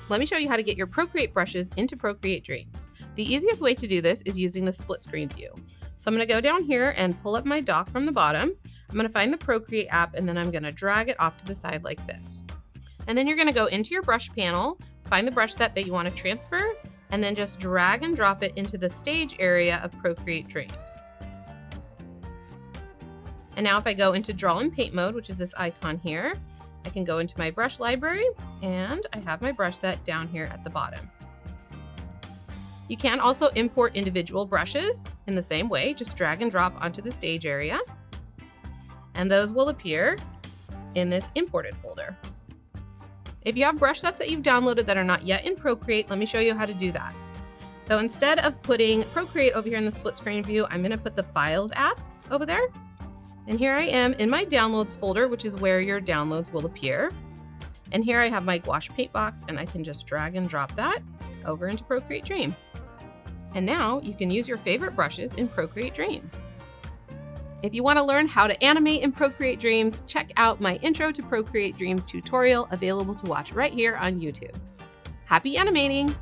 let me show you how to get your Procreate brushes into Procreate Dreams. The easiest way to do this is using the split screen view. So I'm going to go down here and pull up my dock from the bottom. I'm going to find the Procreate app and then I'm going to drag it off to the side like this. And then you're going to go into your brush panel, find the brush set that you want to transfer, and then just drag and drop it into the stage area of Procreate Dreams. And now if I go into draw and paint mode, which is this icon here, I can go into my brush library and I have my brush set down here at the bottom. You can also import individual brushes in the same way, just drag and drop onto the stage area. And those will appear in this imported folder. If you have brush sets that you've downloaded that are not yet in Procreate, let me show you how to do that. So instead of putting Procreate over here in the split screen view, I'm gonna put the Files app over there. And here I am in my downloads folder, which is where your downloads will appear. And here I have my gouache paint box and I can just drag and drop that over into Procreate Dreams. And now you can use your favorite brushes in Procreate Dreams. If you want to learn how to animate in Procreate Dreams, check out my Intro to Procreate Dreams tutorial available to watch right here on YouTube. Happy animating!